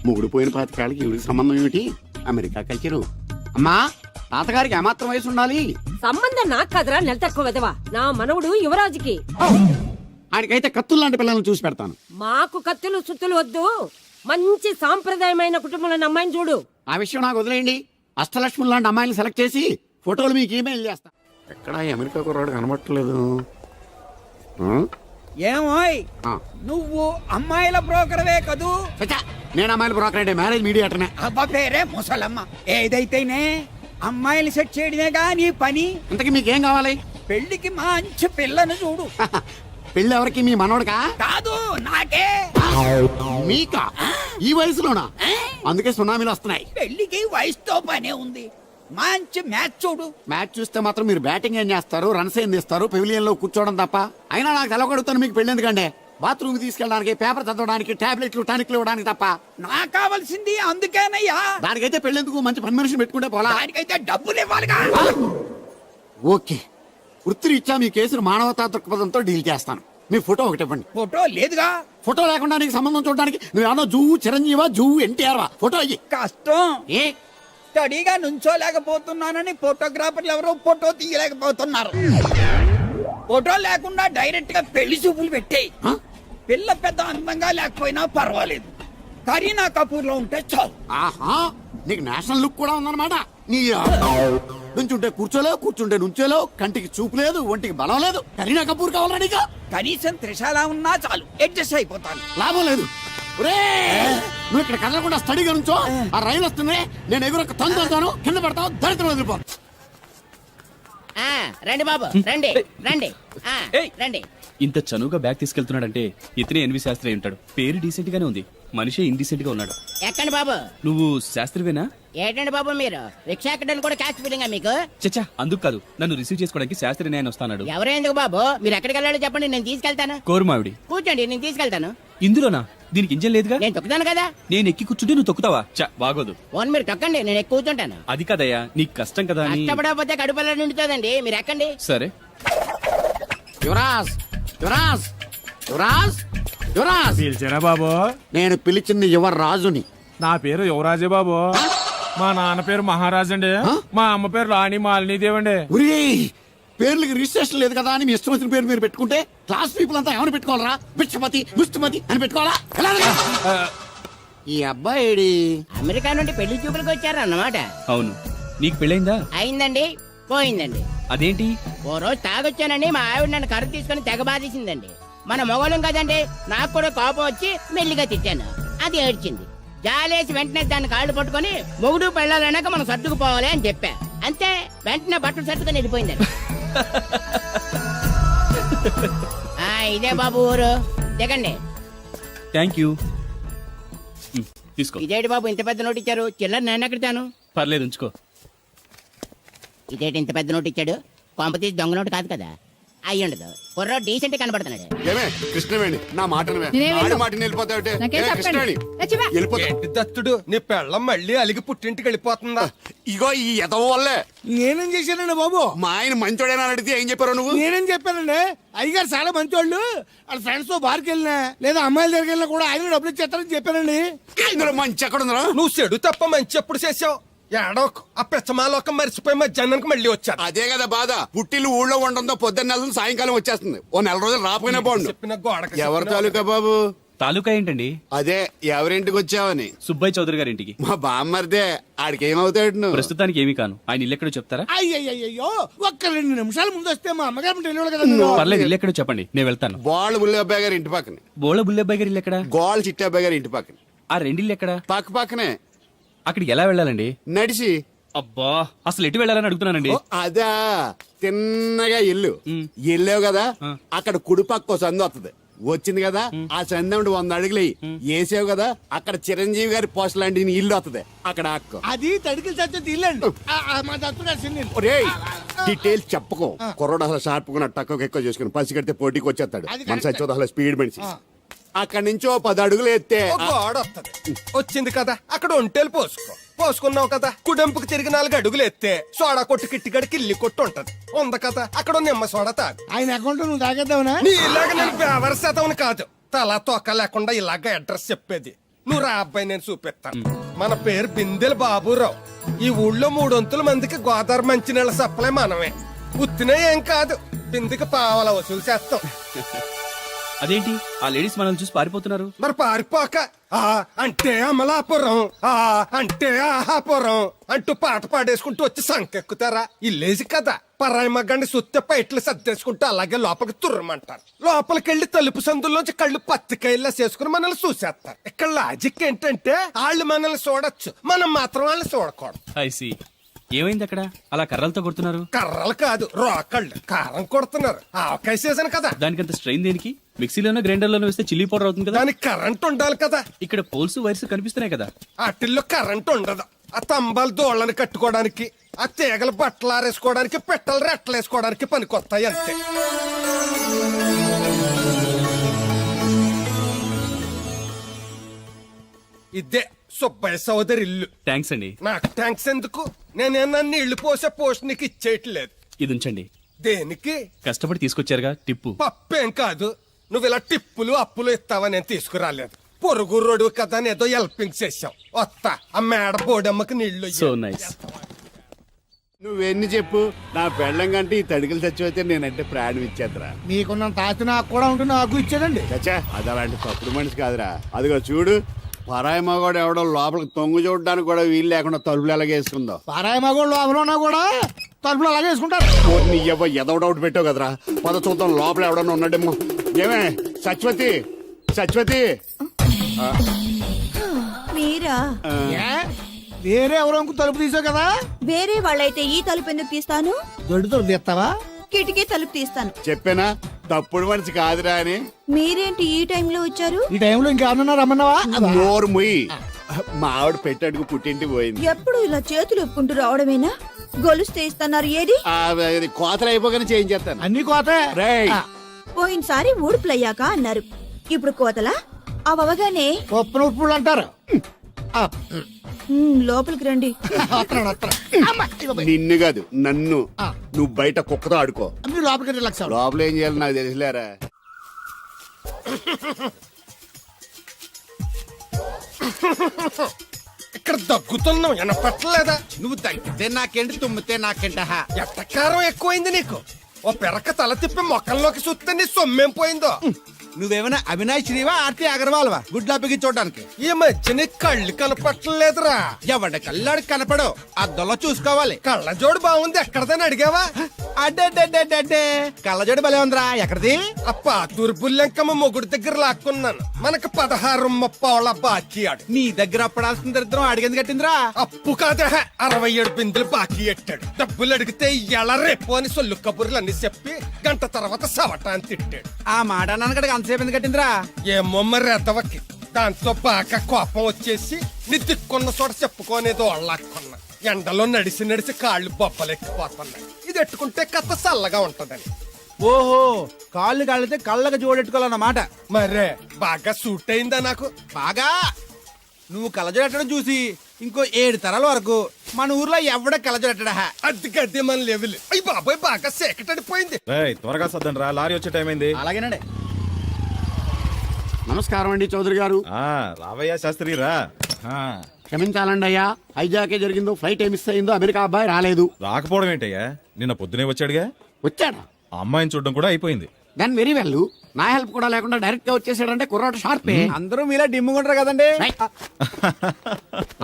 మొగుడు పోయిన పాతికాళ్ళకి ఈవిడికి సంబంధం ఏమిటి? America culture. అమ్మా, తాతగారికి ఏమాత్రం వయసు ఉండాలి? సంబంధం నాకు కదరా, నెల తక్కువ విధవా. నా మనవుడు యువరాజుకి. ఆయనకైతే కత్తులు లాంటి పిల్లల్ని చూసి పెడతాను. మాకు కత్తులు సుత్తులు వద్దు. మంచి సాంప్రదాయమైన కుటుంబంలో అమ్మాయిని చూడు. ఆ విషయం నాకు వదిలేయండి. అష్టలక్ష్మి లాంటి అమ్మాయిని సెలెక్ట్ చేసి ఫోటోలు మీకు ఈమెయిల్ చేస్తా. ఎక్కడ అమెరికా కుర్రాడు కనబట్టలేదు. ఏమోయ్, నువ్వు అమ్మాయిల బ్రోకర్వే కదూ? నేను అమ్మాయిల బ్రోకర్ అంటే మ్యారేజ్ మీడియాటర్నే. అబ్బా పేరే ముసలమ్మ. ఏదైతేనే అమ్మాయిలు సెట్ చేయడమేగా నీ పని. ఇంతకీ మీకేం కావాలి? పెళ్లికి మంచి పిల్లను చూడు. పెళ్ళి ఎవరికి? మీ మనోడకా? కాదు, నాకే. మీకా? ఈ వయసులోనా? అందుకే సునామీలు వస్తున్నాయి. పెళ్లికి వయసుతో పనే ఉంది. మంచి మ్యాచ్ చూడు. మ్యాచ్ చూస్తే మాత్రం మీరు బ్యాటింగ్ ఏం చేస్తారు, రన్స్ ఏం తీస్తారు, పెవిలియన్ లో కూర్చోవడం తప్ప. అయినా నాకు తెలవగడుగుతాను మీకు పెళ్లి ఎందుకంటే బాత్రూమ్ తీసుకెళ్ళడానికి, పేపర్ చదవడానికి, టాబ్లెట్లు టానిక్లు ఇవ్వడానికి తప్ప. నాకు కావాల్సింది అందుకేనయ్యా. దానికైతే పెళ్ళెందుకు? మంచి పని మనిషిని పెట్టుకుంటే పోలా. దానికైతే డబ్బులు ఇవ్వాలిగా. ఓకే, వృత్తిరీత్యా మీ కేసును మానవతా దృక్పథంతో డీల్ చేస్తాను. మీ ఫోటో ఒకటి ఇవ్వండి. ఫోటో లేదుగా. ఫోటో లేకుండా నీకు సంబంధం చూడడానికి నువ్వేమన్నా జువ్వు చిరంజీవా, జువ్వు ఎన్టీఆర్? ఫోటో అయ్యి. కష్టం. ఏ స్టడీగా నుంచోలేకపోతున్నానని ఫోటోగ్రాఫర్లు ఎవరో ఫోటో తీయలేకపోతున్నారు. ఫోటో లేకుండా డైరెక్ట్ గా పెళ్లి చూపులు పెట్టేయి. పిల్ల పెద్ద అందంగా లేకపోయినా పర్వాలేదు, కరీనా కపూర్ లో ఉంటే చాలు. ఆహా, నీకు నేషనల్ లుక్ కూడా ఉందన్నమాట. నీ నుంచుంటే కూర్చోలేవు, కూర్చుంటే నుంచోలేవు, కంటికి చూపు లేదు, ఒంటికి బలం లేదు. కరీనా కపూర్ కావాలా నీకు? కనీసం త్రిషాల ఉన్నా చాలు, అడ్జస్ట్ అయిపోతాను. లాభం లేదు. నువ్వు ఇక్కడ కదలకుండా స్టడీగా నుంచో. ఆ రైలు వస్తుంది, నేను ఎగురొక్క తొందరతాను, కింద పడతావు, దరిద్రం వదిలిపో. రండి బాబు, రండి రండి రండి. ఇంత చనువుగా బ్యాగ్ తీసుకెళ్తున్నాడంటే ఇతనే ఎన్వి శాస్త్రి అయి ఉంటాడు. పేరు డీసెంట్ గానే ఉంది, మనిషి ఇండీసెంట్ గా ఉన్నాడు. ఎక్కండి బాబు. నువ్వు శాస్త్రివేనా? ఏంటండి బాబు మీరు రిక్షా ఎక్కడానికి కూడా క్యాష్ ఫీలింగా మీకు? చచ్చా, అందుకు కాదు, నన్ను రిసీవ్ చేసుకోవడానికి శాస్త్రి నేను వస్తాడు. ఎవరు ఎందుకు బాబు? మీరు ఎక్కడికి వెళ్ళాలో చెప్పండి, నేను తీసుకెళ్తాను. కోరుమావిడి. కూర్చోండి, నేను తీసుకెళ్తాను. ఇందులోనా? దీనికి ఇంజన్ లేదుగా. నేను తొక్కుతాను కదా. నేను ఎక్కి కూర్చుంటే నువ్వు తొక్కుతావా? చా, బాగోదు. ఫోన్ మీరు తొక్కండి, నేను ఎక్కి కూర్చుంటాను. అది కదయ్యా, నీకు కష్టం కదా అని. కష్టపడకపోతే కడుపులో నిండుతుందండి, మీరు ఎక్కండి. సరే. యువరాజ్, యువరాజ్, యువరాజ్, యువరాజ్. పిలిచారా బాబు? నేను పిలిచింది యువరాజుని. నా పేరు యువరాజే బాబు. మా నాన్న పేరు మహారాజ్ అండి. మా అమ్మ పేరు రాణి మాలినీదేవి అండి. పేర్లకి రిజిస్ట్రేషన్ లేదు కదా అని మీ ఇష్టం వచ్చిన పేరు మీరు పెట్టుకుంటే క్లాస్ పీపుల్ అంతా ఏమని పెట్టుకోవాలరా? బిచ్చమతి, ముష్టిమతి అని పెట్టుకోవాలా? ఈ అబ్బాయి అమెరికా నుండి పెళ్లి చూపులకు వచ్చారు అన్నమాట. అవును. నీకు పెళ్ళైందా? అయిందండి, పోయిందండి. అదేంటి? ఓ రోజు తాగొచ్చానండి, మా ఆవిడ నన్ను కర్ర తీసుకుని తెగ బాధేసిందండి. మన మొగలం కదండి, నాకు కూడా కోపం వచ్చి మెల్లిగా తిట్టాను. అది ఏడ్చింది. జాలేసి వెంటనే దాన్ని కాళ్ళు పట్టుకొని మొగుడు పెళ్ళాలన్నాక మనం సర్దుకుపోవాలి అని చెప్పా. అంతే, వెంటనే బట్టలు సర్దుకొని వెళ్ళిపోయిందండి. ఇదే బాబు ఊరు, దిగండి. Thank you. తీసుకో. ఇదేంటి బాబు ఇంత పెద్ద నోటు ఇచ్చారు? చిల్లర నేను ఎక్కడతాను? పర్లేదు, ఉంచుకో. ఇదేంటి ఇంత పెద్ద నోటు ఇచ్చాడు? కొంప తీసి దొంగ నోటు కాదు కదా? అయ్యుండదు, కుర్ర డీసెంట్ కనబడుతున్నాడు. కృష్ణవేణి, నా మాటను దత్తుడు నీ పెళ్ళం మళ్ళీ అలిగి పుట్టింటికి వెళ్ళిపోతుందా? ఇగో ఈ ఎదవ వల్లే. నేనేం చేశానండి బాబు? మా ఆయన మంచోడేనా అడిగితే ఏం చెప్పారు నువ్వు? నేనేం చెప్పానండి? అయ్యగారు చాలా మంచోళ్ళు. వాళ్ళ ఫ్రెండ్స్ తో బార్కి వెళ్ళినా లేదా అమ్మాయిల దగ్గరికి వెళ్ళినా కూడా ఆయన డబ్బులు ఇచ్చేస్తారని చెప్పానండి. ఇందులో మంచి ఎక్కడ ఉందా? నువ్వు చెడు తప్ప మంచి ఎప్పుడు చేసావు? ఏడోకు ఆ పెచ్చమాలోకం మరిచిపోయి మధ్యాహ్నానికి మళ్ళీ వచ్చాను. అదే కదా బాధ. పుట్టిల్లు ఊళ్ళో ఉండడంతో పొద్దున్న నెల సాయంకాలం వచ్చేస్తుంది. ఓ నెల రోజులు రాపోయినా బాగుండు. చెప్పిన గోడకి ఎవరి తాలూకా బాబు? తాలూకా ఏంటండి? అదే ఎవరింటికి వచ్చావని. సుబ్బయ్య చౌదరి గారి ఇంటికి. మా బామ్మర్దే. ఆడికి ఏమవుతాడు నువ్వు? ప్రస్తుతానికి ఏమీ కాను. ఆయన ఇల్లు ఎక్కడో చెప్తారా? అయ్యో, ఒక్క 2 నిమిషాల ముందు వస్తే మా అమ్మగారు తెలియదు కదా. పర్లేదు, ఇల్లు ఎక్కడో చెప్పండి, నేను వెళ్తాను. గోళ్ళ బుల్లి అబ్బాయి గారి ఇంటి పక్కన. బోళ బుల్లెబ్బాయి గారి ఇల్లు ఎక్కడ? గోళ్ళ చిట్టి అబ్బాయి గారి ఇంటి పక్కన. ఆ రెండిల్లు ఎక్కడ? పక్క పక్కనే. అక్కడికి ఎలా వెళ్ళాలండి? నడిచి. అబ్బా, అసలు ఎటు వెళ్ళాలని అడుగుతున్నానండి. అదా, తిన్నగా ఇల్లు వెళ్ళావు కదా, అక్కడ కుడి పక్క సందు వస్తుంది. వచ్చింది కదా, ఆ సందముడు 100 అడుగులు వేసావు కదా, అక్కడ చిరంజీవి గారి పోస్ట్ లాంటి ఇల్లు వస్తుంది. అక్కడ అక్క అది తడికి చచ్చేది ఇల్లండి. మా దత్తు డీటెయిల్స్ చెప్పకో. కుర్రోడు అసలు షార్ప్ గా తక్కువ ఎక్కువ చేసుకుని పసి కడితే పోటీకి వచ్చేస్తాడు. మన సచ్చోదు అసలు స్పీడ్ మనిషి. అక్కడి నుంచి 10 అడుగులు ఎత్తే గోడ వస్తుంది. వచ్చింది కదా, అక్కడ ఒంటేలు పోసుకున్నావు కదా, కుడెంపుకు తిరిగి 4 అడుగులు ఎత్తే సోడా కొట్టు కిట్టిగడి కిల్లి కొట్టు ఉంటది. ఉంది కదా, అక్కడ నిమ్మ సోడా తాగు. ఆయన అకౌంట్ నువ్వు తాగేద్దావునా? నీ ఇలాగ నేను బేవర్ శాతం కాదు, తల తోక లేకుండా ఇలాగ అడ్రస్ చెప్పేది. నువ్వు రా అబ్బాయి, నేను చూపిస్తాను. మన పేరు బిందెల బాబురావు. ఈ ఊళ్ళో 300 మందికి గోదావరి మంచినీళ్ళ సప్లై మనమే. ఉత్తినే ఏం కాదు, బిందెకి పావల వసూలు చేస్తాం. అదేంటి ఆ లేడీస్ మనల్ని చూసి పారిపోతున్నారు? మరి పారిపోక ఆ అంటే అమలాపురం, ఆ అంటే ఆహాపురం అంటూ పాట పాడేసుకుంటూ వచ్చి సంకెక్కుతారా? ఇల్లేసి కదా, పరాయి మగ్గండి సుత్తే పైట్లు సర్దేసుకుంటూ అలాగే లోపలికి తుర్రమంటారు. లోపలికెళ్లి తలుపు సందుల్లోంచి కళ్ళు పత్తికాయల్లా చేసుకుని మనల్ని చూసేస్తారు. ఇక్కడ లాజిక్ ఏంటంటే వాళ్ళు మనల్ని చూడొచ్చు, మనం మాత్రం వాళ్ళని చూడకూడదు. ఐసి ఏమైంది అక్కడ అలా కర్రలతో కొడుతున్నారు? కర్రలు కాదు, రోకళ్ళు కారం కొడుతున్నారు. ఆవకాయ సీజన్ కదా, దానికంత స్ట్రెయిన్ దేనికి? మిక్సీలోనో గ్రైండర్లోనో వేస్తే చిల్లీ పౌడర్ అవుతుంది కదా. దానికి కరెంట్ ఉండాలి కదా. ఇక్కడ పోల్స్ వైర్స్ కనిపిస్తున్నాయి కదా. వాటిల్లో కరెంట్ ఉండదు. ఆ తంబాలు దోళ్ళని కట్టుకోవడానికి, ఆ తీగలు బట్టలు ఆరేసుకోవడానికి, పెట్టలు రెట్టలేసుకోవడానికి పనికొస్తాయి అంతే. ఇదే సుబ్బయ్య సోదరి ఇల్లు. థ్యాంక్స్ అండి. నాకు థ్యాంక్స్ ఎందుకు? నేనేనా నీళ్లు పోసే పోస్ట్ నీకు ఇచ్చేయట్లేదు. ఇది ఉంచండి. దేనికి? కష్టపడి తీసుకొచ్చారుగా టిప్పు. పప్పేం కాదు, నువ్వు ఇలా టిప్పులు అప్పులు ఇస్తావని నేను తీసుకురాలేదు. పొరుగు రోడ్డు కదా అని ఏదో హెల్పింగ్ చేసావు. వస్తా, ఆ మేడ బోడమ్మకి నీళ్లు సో నైస్. నువ్వెన్ని చెప్పు, నా పెళ్ళం కంటే ఈ తడికలు చచ్చిపోతే నేనంటే ప్రాణం ఇచ్చేద్దరా. మీకున్నంత ఆస్తి నాకు కూడా ఉంటుంది, నాకు ఇచ్చేదండి. చచ్చా, అది అలాంటి తప్పుడు మనిషి కాదురా. అదిగో చూడు, పరాయి మగవాడు ఎవడో లోపలికి తొంగు చూడడానికి కూడా వీలు లేకుండా తలుపులు ఎలాగేసుకుందో. పారాయి మగోళ్ళు లోపల ఉన్నా కూడా తలుపులు అలాగే వేసుకుంటారు. నీ ఎవ ఎదవ డౌట్ పెట్టావు కదరా. పద చూద్దాం లోపల ఎవడన్నా ఉన్నాడేమో. ఏమే సత్యవతి, సత్యవతి. మీరా? ఏ? వేరే ఎవరో ఇంకో తలుపు తీసావు కదా. వేరే వాళ్ళైతే ఈ తలుపు ఎందుకు తీస్తాను? దొడ్డు తలుపు తీస్తావా? కిటికీ తలుపు తీస్తాను. చెప్పానా తప్పుడు మనిషి కాదురా అని. మీరేంటి ఈ టైంలో వచ్చారు? ఈ టైంలో ఇంకెవరన్నా రమ్మన్నావా? నోరు ముయ్యి. మా ఆవిడ పెట్టడుగు పుట్టింటికి పోయింది. ఎప్పుడు ఇలా చేతులు ఒప్పుకుంటూ రావడమేనా? గొలుస్తే ఇస్తున్నారు ఏది? అది కోతలు అయిపోగానే చేయించేస్తాను. అన్ని కోతే. రేయ్, పోయినసారి ఊడుపులయ్యాక అన్నారు, ఇప్పుడు కోతలా? అవగానే ఉప్పులు ఉప్పులు అంటారు. లోపలికి రండి. వస్తున్నాడు, వస్తున్నాడు. అమ్మ, ఇదిగో పోయి. నిన్ను కాదు నన్ను. ఆ. నువ్వు బయట కుక్కతో ఆడుకో. మీరు లోపలికి రిలాక్స్ అవ్వండి. లోపల ఏం చేయాలి నాకు తెలిసిలేరా. ఇక్కడ దగ్గుతున్నావు, వినపట్టలేదా? నువ్వు తగ్గితే నాకేంటి, తుమ్మితే నాకేంట? ఎట్టకారం ఎక్కువైంది నీకు. ఓ పెరక తల తిప్పి మొక్కల్లోకి చూస్తే నీ సొమ్మేం పోయిందో. నువ్వేమైనా అవినాష్ శ్రీవా, ఆర్తి అగర్వాల్వా గుడ్లా బిగి చూడడానికి? ఈ మధ్య నీ కళ్ళు కనపట్టలేదురా. ఎవడ కళ్ళాడికి కనపడవు, అద్దంలో చూసుకోవాలి. కళ్ళజోడు బాగుంది, ఎక్కడదని అడిగావా? అడ్డే కళ్ళజోడు భలే ఉందిరా, ఎక్కడిది? అప్ప తూర్పుల్లెంకమ్మ మొగుడు దగ్గర లాక్కున్నాను. మనకు 16 బాకీ ఆడు. నీ దగ్గర అప్పడాల్సిన దరిద్రం అడిగింది కట్టిందిరా. అప్పు కాదే, 67 బిందులు బాకీ ఎట్టాడు. డబ్బులు అడిగితే ఎలా రేపు అని సొల్లు కబుర్లు అన్ని చెప్పి గంట తర్వాత సవటాన్ని తిట్టాడు. ఆ మాట నాన్నగడికి అంతసేపు ఎందుకు కట్టిందిరా? ఏమో మరి ఎదవకి. దాంతో బాగా కోపం వచ్చేసి నీ దిక్కున్న చోట చెప్పుకోనేదో వాళ్ళకున్నా. ఎండలో నడిసి నడిసి కాళ్ళు బొబ్బలెక్కిపోతున్నాయి. ఇది ఎట్టుకుంటే కథ చల్లగా ఉంటదని. ఓహో, కాళ్ళు కాళ్ళతే కళ్ళకు జోడెట్టుకోవాలన్నమాట. మరే బాగా సూట్ అయిందా నాకు? బాగా. నువ్వు కళ్ళజోడెట్టడం చూసి ఇంకో 7 తరాల వరకు మన ఊర్లో ఎవడ కళ్ళజోడెట్టడా. అది గడ్డి మన లెవెల్. అయ్యి బాబాయ్, బాగా సేకటడిపోయింది. త్వరగా సర్దండి రా, లారీ వచ్చే టైం అయింది. అలాగేనండి. నమస్కారం అండి చౌదరి గారు. రావయ్యా శాస్త్రి రా. క్షమించాలండి అయ్యా, హైజాకే జరిగిందో, ఫ్లైట్ ఏమిస్ అయిందో, అమెరికా అబ్బాయి రాలేదు. రాకపోవడం ఏంటయ్యా, నిన్న పొద్దునే వచ్చాడుగా. వచ్చాడా? ఆ అమ్మాయిని చూడడం కూడా అయిపోయింది. దాని వెరీ వెల్. నా హెల్ప్ కూడా లేకుండా డైరెక్ట్ గా వచ్చేసాడంటే కుర్రాడు షార్పే. అందరూ మీలా డిమ్ముకుంటారు కదండి.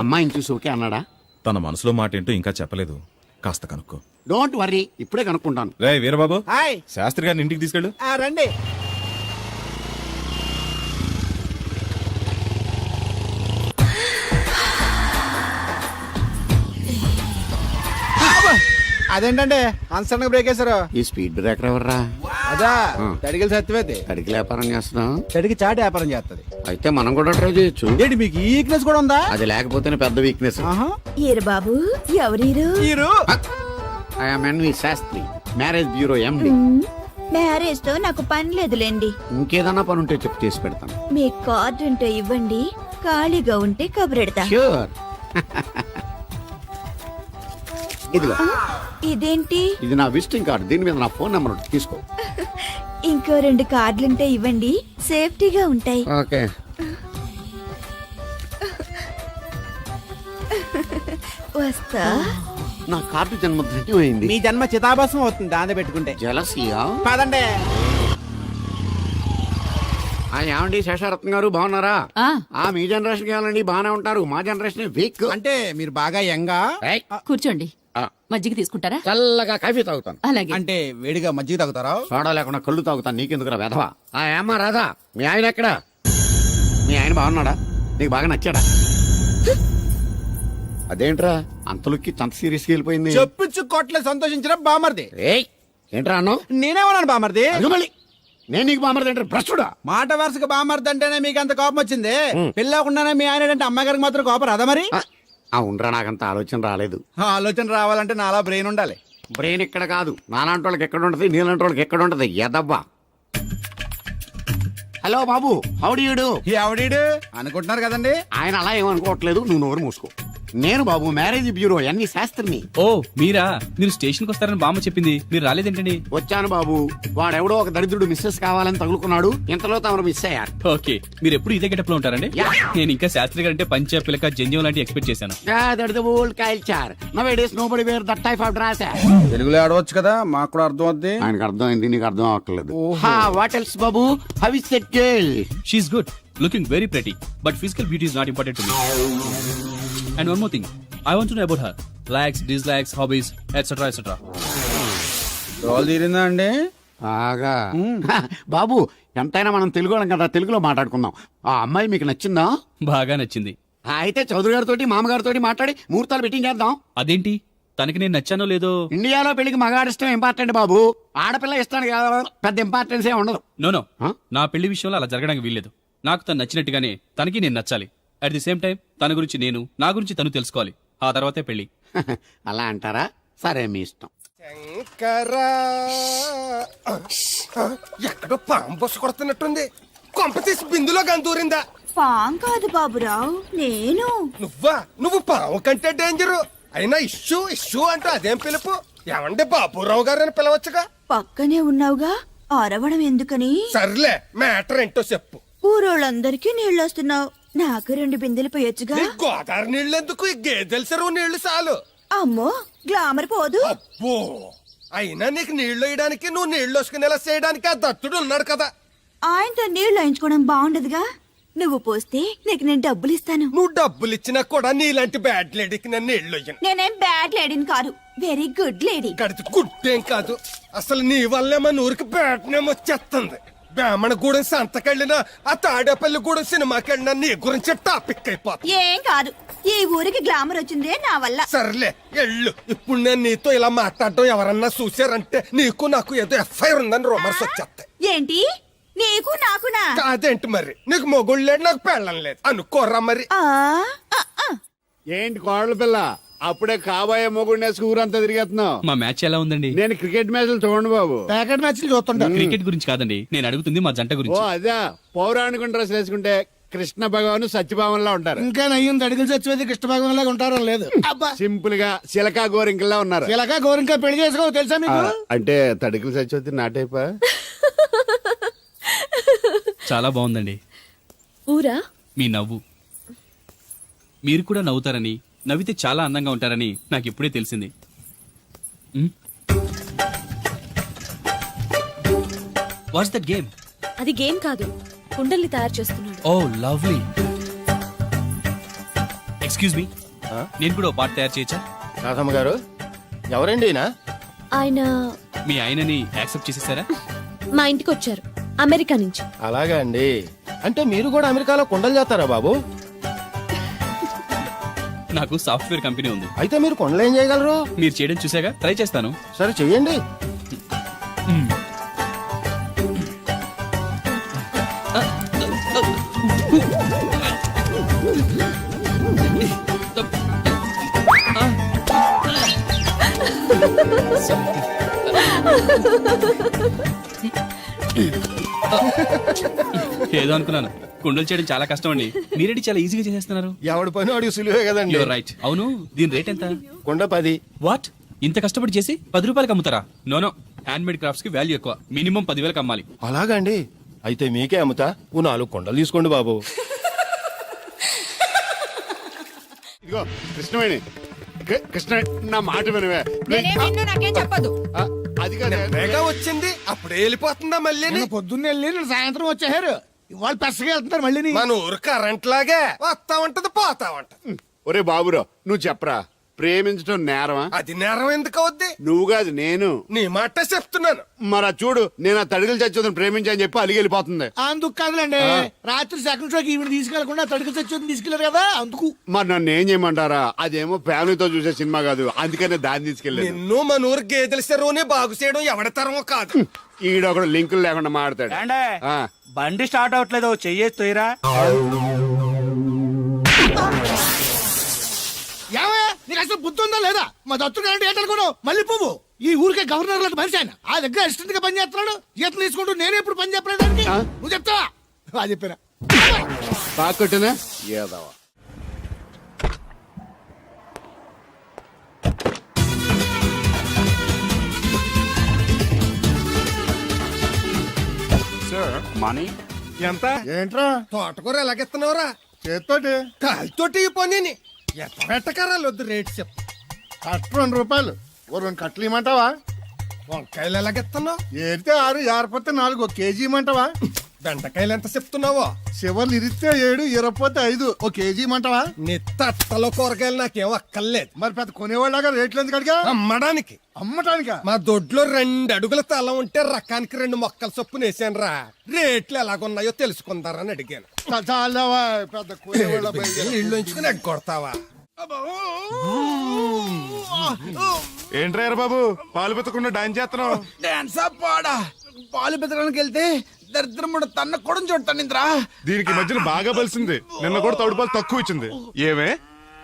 అమ్మాయిని చూసి ఓకే అన్నాడా? తన మనసులో మాట ఏంటో ఇంకా చెప్పలేదు, కాస్త కనుక్కో. డోంట్ వర్రీ, ఇప్పుడే కనుక్కుంటాను. రే వీరబాబు, హాయ్. శాస్త్రి గారిని ఇంటికి తీసుకెళ్ళు. రండి. అదేంటండి అన్సడన్ బ్రేక్ వేశారు? ఈ స్పీడ్ బ్రేకర్ ఎవర్రా? అదా తడిగిలి సత్యవేది. అడిగి వ్యాపారం చేస్తున్నాం. తడికి చాటి వ్యాపారం చేస్తది. అయితే మనం కూడా ట్రై చేయొచ్చు. ఏంటి మీకు ఈ వీక్నెస్ కూడా ఉందా? అది లేకపోతేనే పెద్ద వీక్నెస్. ఏరు బాబు, ఎవరీరు? మీరు I'm N V Shastri, marriage bureau MD. Marriage తో నాకు పని లేదులేండి. ఇంకేదన్నా పని ఉంటే చెప్పు, చేసి పెడతాను. మీ కార్డు ఉంటే ఇవ్వండి, ఖాళీగా ఉంటే కబురెడతా. ష్యూర్. ఇదిగో, ఇదేంటి? ఇది నా విజిటింగ్ కార్డు. దీని మీద నా ఫోన్ నెంబర్ ఉంటుంది, తీసుకో. ఇంకో 2 కార్డులుంటే ఇవ్వండి, సేఫ్టీగా ఉంటాయి. ఓకే. వస్తా. నా కార్డు జన్మధృతి అయింది. మీ జన్మ చితాభాసం అవుతుంది దాన్ని పెట్టుకుంటే. జలసియా పదండి. ఏమండి శేషారత్న గారు బాగున్నారా? మీ జనరేషన్ కావాలండి బాగానే ఉంటారు, మా జనరేషన్ వీక్. అంటే మీరు బాగా యంగా. కూర్చోండి, మజ్జిగ తీసుకుంటారా? చల్లగా కాఫీ తాగుతాను. అలాగే. అంటే వేడిగా మజ్జిగ తాగుతారా? సోడా లేకుండా కళ్ళు తాగుతాను. నీకెందుకురా వెధవా? ఏమ్మా రాధా, మీ ఆయన ఎక్కడా? మీ ఆయన బాగున్నాడా? నీకు బాగా నచ్చాడా? అదేంట్రా అంతలోకి అంత సీరియస్గా వెళ్ళిపోయింది? చెప్పుచ్చు కొట్ల సంతోషించిన బామర్ది. ఏయ్ ఏంట్రా అన్నావు? నేనేమన్నాను బామర్ది? అదిగో మళ్ళీ నేను నీకు బామర్ది అంటే భ్రష్టుడా? మాట వరుసగా బామర్ది అంటేనే మీకు అంత కోపం వచ్చింది. పిల్లకుండానే మీ ఆయన అంటే అమ్మగారికి మాత్రం కోపం రాదా మరి? అవునరా, నాకంత ఆలోచన రాలేదు. ఆలోచన రావాలంటే నాలా బ్రెయిన్ ఉండాలి. బ్రెయిన్ ఇక్కడ కాదు, నాలాంటి వాళ్ళకి ఎక్కడ ఉంటది, నీలాంటి వాళ్ళకి ఎక్కడ ఉంటది ఎదవ్వా. హలో బాబు, హౌడీ యూడు? ఎవడీడు అనుకుంటున్నారు కదండి. ఆయన అలా ఏమనుకోవట్లేదు, నువ్వు నోరు మూసుకో. నేను బాబు మ్యారేజ్ బ్యూరో ఎన్ని శాస్త్రిని. ఓ మీరా? మీరు స్టేషన్కి వస్తారని బామ్మ చెప్పింది, మీరు రాలేదేంటండి? వచ్చాను బాబు, వాడెవడో ఒక దరిద్రుడు మిస్సెస్ కావాలని తగులుకున్నాడు, ఇంతలో తమరు మిస్ అయ్యారు. ఓకే, మీరు ఎప్పుడు ఇదే గెటప్ లో ఉంటారండి? నేను ఇంకా శాస్త్రి గారు అంటే పంచ పిలక జంజం లాంటి ఎక్స్పెక్ట్ చేశాను. తెలుగులో ఆడవచ్చు కదా, మాకు కూడా అర్థం అవుద్ది. ఆయనకు అర్థం అయింది, నీకు అర్థం అవ్వట్లేదు. వాట్ ఎల్స్ బాబు? How is that girl? She is good, looking very pretty, but physical beauty is not important to me. And one more thing, I want to know about her. Likes, dislikes, hobbies, etc. etc. Role తీరిందా అండి? ఆగా బాబు, ఎంతైనా మనం తెలుగు వాళ్ళం కదా, తెలుగులో మాట్లాడుకుందాం. ఆ అమ్మాయి మీకు నచ్చిందా? బాగా నచ్చింది. అయితే చౌదరి గారితో మామగారితో మాట్లాడి ముహూర్తాలు పెట్టింగ్ చేద్దాం. అదేంటి, తనకి నేను నచ్చానో లేదో? ఇండియాలో పెళ్లికి మగాడి ఇష్టం ఇంపార్టెంట్ బాబు, ఆడపిల్ల ఇష్టానికి పెద్ద ఇంపార్టెన్స్ ఏ ఉండదు. నో నా పెళ్లి విషయంలో అలా జరగడానికి వీల్లేదు. నాకు తను నచ్చినట్టుగానే తనకి నేను నచ్చాలి. అట్ ది సేమ్ టైం తన గురించి నేను, నా గురించి తను తెలుసుకోవాలి. ఆ తర్వాతే పెళ్లి. అలా అంటారా? సరే, మీ ఇష్టం. శంకరా, ఎక్కడో పాము బొస్స కొడుతున్నట్టుంది. కొంప తీసి బిందులో గంతూరిందా? పాం కాదు బాబురావు, నేను. నువ్వు పాము కంటే డేంజరు. అయినా ఇష్యూ ఇష్యూ అంటూ అదేం పిలుపు? ఏమండి బాబురావు గారు అని పిలవచ్చుగా. పక్కనే ఉన్నావుగా, అరవడం ఎందుకని? సర్లే, మ్యాటర్ ఏంటో చెప్పు. ఊరోళ్ళందరికీ నీళ్ళు వస్తున్నావు, నాకు 2 బిందెలు పోయొచ్చుగా. నీ గోదావరి నీళ్ళు ఎందుకు? ఈ గేదెల చెరువు నీళ్లు చాలు. అమ్మో, గ్లామర్ పోదు. అబ్బో, అయినా నీకు నీళ్లు వేయడానికి, నువ్వు నీళ్లు వసుకునేలా చేయడానికి ఆ దత్తుడు ఉన్నాడు కదా. ఆయనతో నీళ్లు వేయించుకోవడం బాగుండదుగా. నువ్వు పోస్తే నీకు నేను డబ్బులు ఇస్తాను. నువ్వు డబ్బులు ఇచ్చినా కూడా నీలాంటి బ్యాడ్ లేడీకి నేను నీళ్లు వేయను. నేనేం బ్యాడ్ లేడీని కాదు, వెరీ గుడ్ లేడీ. గడిచి గుడ్డేం కాదు. అసలు నీ వల్లే మన ఊరికి బ్యాడ్ నేమ్ వచ్చేస్తుంది. బ్రాహ్మణగూడెం సంతకెళ్ళినా, ఆ తాడేపల్లిగూడెం సినిమాకెళ్ళినా నీ గురించి టాపిక్ అయిపోతుంది. ఏం కాదు, ఈ ఊరికి గ్లామర్ వచ్చిందే నా వల్ల. సర్లే ఎళ్ళు. ఇప్పుడు నేను నీతో ఇలా మాట్లాడటం ఎవరన్నా చూసారంటే నీకు నాకు ఏదో ఎఫ్ఐఆర్ ఉందని రూమర్స్ వచ్చేస్తాయి. ఏంటి, నీకు నాకునా? కాదేంటి మరి? నీకు మొగుడు లేడు, నాకు పెళ్ళం లేదు అనుకోరా మరి. ఏంటి కోడల పిల్ల, అప్పుడే కాబోయే మొగుడినేసి ఊరంతా తిరిగేస్తున్నావు. మా మ్యాచ్ ఎలా ఉందండి? నేను క్రికెట్ మ్యాచ్లు చూడండి బాబు. ప్యాకెట్ మ్యాచ్లు చూస్తుంటా. క్రికెట్ గురించి కాదండి, నేను అడుగుతుంది మా జంట ఓ గురించి. అదే, పౌరాణిక డ్రెస్ వేసుకుంటే కృష్ణ భగవాన్ సత్యభామన్లా ఉంటారు. ఇంకా నయ్యం అడుగులు చచ్చిపోతే కృష్ణ భాగం లాగా ఉంటారో లేదు. అబ్బా, సింపుల్ గా సిలకా గోరింకల్లా ఉన్నారు. ఇలాగా గోరింకా పెళ్లి చేసుకో తెలుసా మీకు? అంటే తడికలు చచ్చిపోతే నాటైపా. చాలా బాగుందండి. ఊరా? మీ నవ్వు. మీరు కూడా నవ్వుతారని, నవ్వితే చాలా అందంగా ఉంటారని నాకు ఇప్పుడే తెలిసింది. What's that game? అది గేమ్ కాదు, కుండల్ని తయారు చేస్తున్నాడు. Oh lovely. ఎక్స్క్యూజ్ మీ, నేను కూడా పాట తయారు చేయొచ్చా? రాధమ్మ గారు, ఎవరండి? ఆయన మీ ఆయనని యాక్సెప్ట్ చేసేసారా? మా ఇంటికి వచ్చారు, అమెరికా నుంచి. అలాగా అండి. అంటే మీరు కూడా అమెరికాలో కొండలు చేస్తారా బాబు? నాకు సాఫ్ట్వేర్ కంపెనీ ఉంది. అయితే మీరు కొండలు ఏం చేయగలరు? మీరు చేయడం చూసాగా, ట్రై చేస్తాను. సరే చెయ్యండి. ఏదో అనుకున్నాను. కుండలు చేయడం చాలా కష్టం అండి, మీరేంటి చాలా ఈజీగా చేసేస్తున్నారు. ఎవడి పని వాడికి సులువే కదండి. You're right. అవును, దీని రేట్ ఎంత? కొండ 10. వాట్, ఇంత కష్టపడి చేసి 10 రూపాయలకి అమ్ముతారా? నో, హ్యాండ్ మేడ్ క్రాఫ్ట్స్ కి వాల్యూ ఎక్కువ, మినిమం 10,000కి అమ్మాలి. అలాగండి, అయితే మీకే అమ్ముతా. 4 కొండలు తీసుకోండి బాబు. ఇదిగో కృష్ణవేణి కృష్ణ నా మాట వినవే నాకేం చెప్పదు. ఆ, అది కాదు వేగా వచ్చింది అప్పుడే వెళ్ళిపోతుందా మళ్ళీ నిన్న పొద్దున్నే వెళ్ళి నిన్న సాయంత్రం వచ్చారు ఇవాళ పెసగా వెళ్తున్నారు మళ్ళీ మన ఊరు కరెంట్ లాగే వస్తా ఉంటది పోతా ఉంటది. ఒరే బాబురా నువ్వు చెప్పరా, ప్రేమించడం నేరమా? అది నేరం ఎందుకు అవుద్ది? నువ్వు కాదు నేను. నీ మాట చెప్తున్నాను. మరి చూడు, నేను ఆ తడికలు చచ్చోదని ప్రేమించని చెప్పి అలిగి వెళ్ళిపోతుంది. అందుకు కాదులేండి రాత్రి సెకండ్ షోకి ఈవిడ తీసుకెళ్లకుండా తడికి చచ్చి తీసుకెళ్లారు కదా అందుకు. మరి నన్ను ఏం చేయమంటారా? అదేమో ఫ్యామిలీతో చూసే సినిమా కాదు, అందుకనే దాన్ని తీసుకెళ్ళాను. నిన్ను మన ఊరు గేదెల చెరువుని బాగు చేయడం ఎవరి తరమో కాదు. ఈడొకడు లింకులు లేకుండా మాడతాడు. ఆ, బండి స్టార్ట్ అవట్లేదు, చెయ్యేసి తోయరా. ఏమయ్యా నీకు అసలు బుద్ధి ఉందా లేదా? మా దత్తుడు అంటే ఏంటనుకున్నావు? మళ్ళీ పువ్వు ఈ ఊరికే గవర్నర్ లాంటి మనిషి ఆయన. ఆ దగ్గర అసిస్టెంట్ గా పని చేస్తున్నాడు, జీతం తీసుకుంటూ నేను ఎప్పుడు పని చెప్పలేదు దానికి. నువ్వు చెప్తావా? అది చెప్పారా బాగా కొట్టినా ఏదవా. మనీ ఎంత ఏంట్రా తోటకూర ఎలాగెత్తున్నావురా? చేత్తోటి కాలుతోటి ఈ పని ఎంత పెట్టకరాలు వద్దు రేటు చెప్పు. కట్ట 2 రూపాయలు, ఓ 2 కట్టలు ఇమ్మంటావా? వంకాయలు ఎలాగెత్తున్నావు? ఏరితే 6, ఏరపోతే 4, 1 కేజీ ఇమ్మంటావా? బెండకాయలు ఎంత చెప్తున్నావో? చివర్లు ఇరిస్తే 7, ఇరపోతే 5, 1 కేజీ ఇమ్మంటావా? నీ తట్టలో కూరగాయలు నాకేం అక్కర్లేదు. మరి పెద్ద కొనేవాళ్ళగా రేట్లు ఎందుకు అడిగా? అమ్మడానికి. అమ్మటానికా? మా దొడ్లో 2 అడుగుల తల ఉంటే రకానికి 2 మొక్కల చొప్పున వేసాను రా. రేట్లు ఎలాగున్నాయో తెలుసుకుందారని అడిగాను. చాలావా పెద్ద కొనేవాళ్ళ ఇల్లు ఉంచుకుని ఎగ్గొడతావా? ఏంట్రా బాబు పాలు పెత్తకుండా డాన్స్ చేస్తున్నావు? డాన్స్ పాడా పాలు పెతడానికి వెళ్తే దరిద్రముడు తన్న కూడా చూడతాను ఇంద్రా. దీనికి మధ్యన బాగా బలిసింది. నిన్న కూడా తౌడు పాలు తక్కువ ఇచ్చింది. ఏమే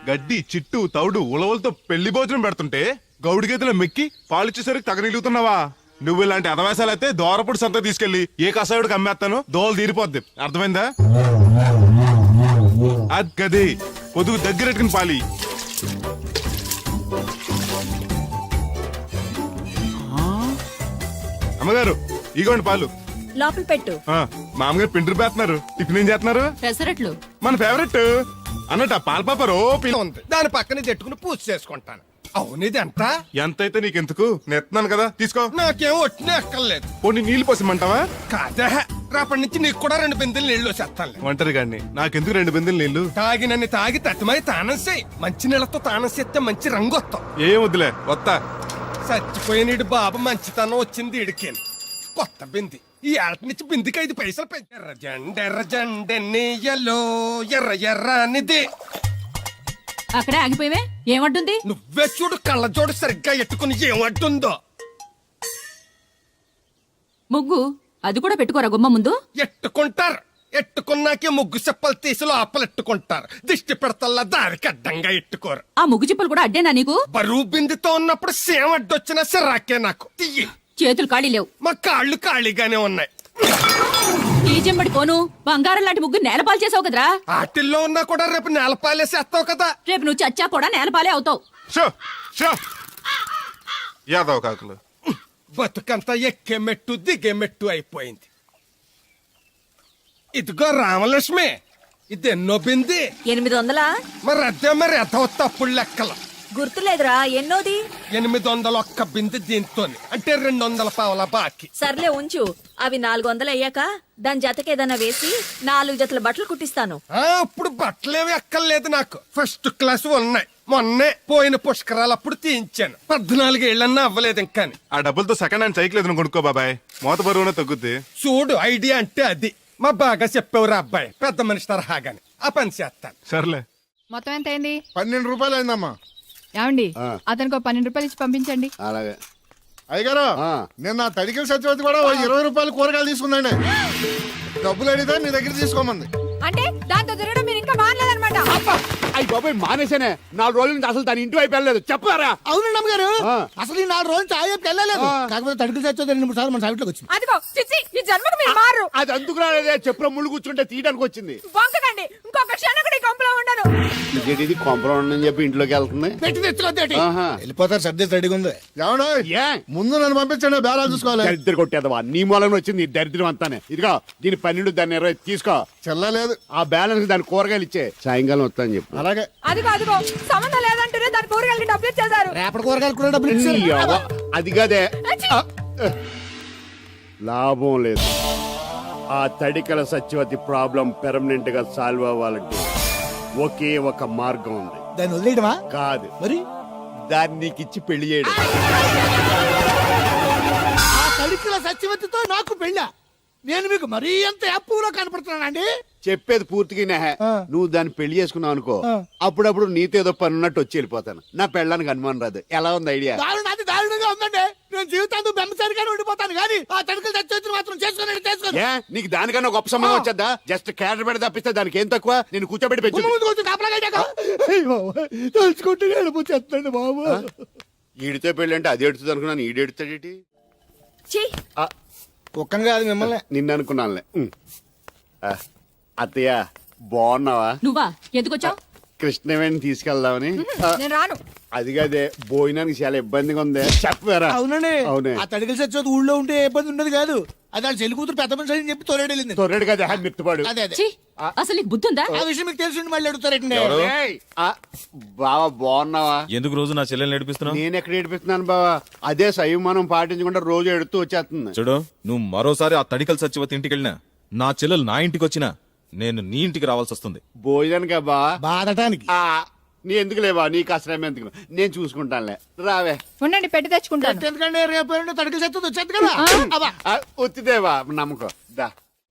గడ్డి చిట్టు తౌడు ఉలవలతో పెళ్లి భోజనం పెడుతుంటే గౌడి గేదెలో మెక్కి పాలిచ్చేసరికి తగనిలుగుతున్నావా? నువ్వు ఇలాంటి అదవేశాలు అయితే దోరపుడు సంత తీసుకెళ్లి ఏ కసాయుడికి అమ్మేస్తాను, దోలు తీరిపోద్ది. అర్థమైందా? అది గది పొదుగు దగ్గరెట్టుకుని పాలి. అమ్మగారు ఇగోండి పాలు. లోపల పెట్టు. ఆ, మామగారు పిండి పేస్తున్నారు. టిఫిన్ ఏం చేస్తున్నారు? పెసరట్లు. మన ఫేవరెట్ అన్నట్టు పాల పాప పిల్ల ఉంది, దాని పక్కన తెట్టుకుని పూజ చేసుకుంటాను. అవును ఇది ఎంత? ఎంతైతే నీకెందుకు, నెత్తున్నాను కదా తీసుకో. నాకేం వచ్చినా ఎక్కర్లేదు. పోనీ నీళ్లు పోసిమంటావా? కాదా రేపటి నుంచి నీకు కూడా 2 బిందెలు నీళ్లు వచ్చేస్తాను. ఒంటరి గాడిని నాకెందుకు 2 బిందెలు నీళ్లు? తాగినన్ని తాగి తట్టుమై తానం చేయి. మంచి నీళ్ళతో తానం చేస్తే మంచి రంగు వస్తాం. ఏం వద్దులే వస్తా. చచ్చిపోయిన బాబు మంచితనం వచ్చింది ఇడికేను. కొత్త బింది ఈ ఏట నుంచి బిందికి 5 పైసలు పెంచి ఎర్రజెండెన్నీయలో ఎర్ర ఎర్రనిది. అక్కడే ఆగిపోయావే ఏమంటుంది? నువ్వే చూడు, కళ్ళజోడు సరిగ్గా ఎట్టుకుని ఏమంటుందో. ముగ్గు అది కూడా పెట్టుకోరా గుమ్మ ముందు. ఎట్టుకుంటారు, ఎట్టుకున్నాకే ముగ్గు చెప్పలు తీసి లోపలెట్టుకుంటారు. దిష్టి పెడతల్లా దారికి అడ్డంగా ఎట్టుకోరు. ఆ ముగ్గు చిప్పలు కూడా అడ్డేనా నీకు? బరువు బిందుతో ఉన్నప్పుడు సేమ అడ్డొచ్చినా సిరాకే నాకు. తీయి. చేతులు ఖాళీ లేవు. మా కాళ్ళు ఖాళీగానే ఉన్నాయి. ఈ చెంబడి పోను బంగారం లాంటి ముగ్గు నేలపాలు చేసావు కదరా. ఆటిల్లో ఉన్నా కూడా రేపు నేలపాలేసేస్తావు కదా. రేపు నువ్వు చచ్చా కూడా నేలపాలే అవుతావు. షో షో యాదవ్ కాకులు. బతుకంతా ఎక్కే మెట్టు దిగే మెట్టు అయిపోయింది. ఇదిగో రామలక్ష్మి, ఇది ఎన్నో బింది? 800. మరి అదే మరి ఎదవ తప్పుడు లెక్కలు. గుర్తులేదురా ఎన్నోది? 801 బింది దీంతో అంటే 200 పావల బాకీ. సర్లే ఉంచు, అవి 400 అయ్యాక దాని జతకేదన్నా వేసి 4 జతల బట్టలు కుట్టిస్తాను. ఇప్పుడు బట్టలేవి ఎక్కర్లేదు నాకు. ఫస్ట్ క్లాస్ ఉన్నాయి. మొన్నే పోయిన పుష్కరాలు అప్పుడు తీయించాను. 14 ఏళ్ళన్నా అవ్వలేదు ఇంకా. ఆ డబ్బులతో సెకండ్ హ్యాండ్ సైకిల్ ఏదైనా కొనుక్కో బాబాయ్, మోత బరువునే తగ్గుద్ది. చూడు ఐడియా అంటే అది. మా బాగా చెప్పేవారు అబ్బాయి, పెద్ద మనిషి తరహాగాని. ఆ పని చేస్తాను. సర్లే. మొత్తం ఎంత అయింది? 12 రూపాయలు అయిందమ్మా. ఏమండి అతనికి 12 రూపాయలు ఇచ్చి పంపించండి. అలాగే అయ్యగారు నిన్న తడికల సత్యవతి కూడా 20 రూపాయలు కూరగాయలు తీసుకుందండి. డబ్బులు అడిగితే నీ దగ్గర తీసుకోమంది. అంటే దాంతో తిరగడం మీరు ఇంకా మానలేదన్నమాట. అయ్యి బాబాయ్ మానేసానే. 4 రోజుల నుంచి అసలు తన ఇంటి వైపు వెళ్ళలేదు. చెప్పారా? అవునండి అమ్మగారు, అసలు ఈ 4 రోజులు చాయ్ వైపుకి వెళ్ళలేదు. కాకపోతే తడికల సత్యవతి 2-3 సార్లు మన సైట్లోకి వచ్చింది. అదిగో చిచ్చి, ఈ జన్మకు మీరు మారు. అది అందుకు రాలేదే, చెప్పులో ముళ్ళు కూర్చుంటే తీయడానికి వచ్చింది. బొంకకండి, ఇంకొక క్షణం కూడా ఈ కొంపలో ఉండను. ఇది కొంపరం అని చెప్పి ఇంట్లోకి వెళ్తుంది. పెట్టి తెచ్చుకోద్దేటి ఆహా. వెళ్ళిపోతారు సర్ది రెడీగా ఉంది. ఏమన్నా ఏ ముందు నన్ను పంపించండి బేరాలు చూసుకోవాలి. దరిద్ర కొట్టేదవా నీ మూలంగా వచ్చింది ఈ దరిద్రం అంతానే. ఇదిగో దీని 12 దాన్ని 20 తీసుకో. చెల్లలేదు. ఆ బ్యాలెన్స్ దాని కూరగాయలు ఇచ్చే సాయంకాలం వస్తా అని చెప్పు. అలాగే అదిగో సంబంధం లేదంటూనే దాని కూరగాయలకి డబ్బులు ఇచ్చేశారు. రేపటి కూరగాయలు కూడా డబ్బులు ఇచ్చారు. నీ అవ్వ. అది కదే లాభం లేదు. ఆ తడికల సత్యవతి ప్రాబ్లం పెర్మనెంట్ గా సాల్వ్ అవ్వాలంటే ఒకే ఒక మార్గం ఉంది. దాన్ని వదిలేయడమా? కాదు, మరి దాన్ని నీకిచ్చి పెళ్లి చేయడం. ఆ తడికల సత్యవతితో నాకు పెళ్ళా? నేను మీకు మరీ ఎంత యాప్లో కనపడుతున్నానండి? చెప్పేది పూర్తిగా నెహ. నువ్వు దాన్ని పెళ్లి చేసుకున్నావు అనుకో, అప్పుడప్పుడు నీతో ఏదో పని ఉన్నట్టు వచ్చి వెళ్ళిపోతాను. నా పెళ్ళడానికి అనుమానం రాదు. ఎలా ఉంది ఐడియా? దారుణాది దారుణంగా ఉందండి. నేను జీవితాంతం బెమ్మసారిగానే ఉండిపోతాను కానీ ఆ తడికల సత్యవతిని మాత్రం చేసుకోండి. ఏ నీకు దానికన్నా గొప్ప సంబంధం వచ్చేద్దా? జస్ట్ క్యారెట్ పెడితే తప్పిస్తే దానికి ఏం తక్కువ? నేను కూర్చోబెట్టి పెంచు. తలుచుకుంటే వెళ్ళిపోతుంది బాబు. ఈడితో పెళ్లి అంటే అది ఎడుతుంది అనుకున్నాను. ఈడు ఎడుతాడేటి? ఛీ, కుక్కను కాదు మిమ్మల్ని. నిన్ను అనుకున్నానులే. అత్తయ్య బాగున్నావా? నువ్వా ఎందుకొచ్చావు? కృష్ణవేణి తీసుకెళ్దామని. నేను రాను. అది కాదే, భోజనానికి చాలా ఇబ్బందిగా ఉంది. చెప్పారా? అవునండి. అవునే. ఆ తడికల సత్యవతి ఊళ్ళో ఉంటే ఏ ఇబ్బంది ఉండదు కాదు. అది వాళ్ళ చెల్లి కూతురు పెద్ద మనిషి అని చెప్పి తోలేడెళ్ళింది. తొర్రెడు కదా మిత్తుపాడు. అదే అదే. ఛీ, అసలు నీకు బుద్ధి ఉందా? ఆ విషయం మీకు తెలిసి మళ్ళీ అడుగుతారండి. ఏయ్, బావా బాగున్నావా? ఎందుకు రోజు నా చెల్లెల్ని నడిపిస్తున్నావు? నేను ఎక్కడ ఏడిపిస్తున్నాను బావా? అదే సంయమనం పాటించకుండా రోజు ఎడుతూ వచ్చేస్తుంది. చూడు, నువ్వు మరోసారి ఆ తడికల సత్యవతి ఇంటికి వెళ్ళినా, నా చెల్లెలు నా ఇంటికి వచ్చినా, నేను నీ ఇంటికి రావాల్సి వస్తుంది. భోజనానికి బావా? బాధటానికి. నీ ఎందుకు లేవా? నీకు అసలు ఎందుకు? నేను చూసుకుంటానులే. రావే. ఉండండి పెట్టి తెచ్చుకుంటాను. ఎందుకంటే రేపు తడికల సత్యవతి వచ్చేది కదా. అబ్బా. వచ్చిదేవా నమ్మకం. దా.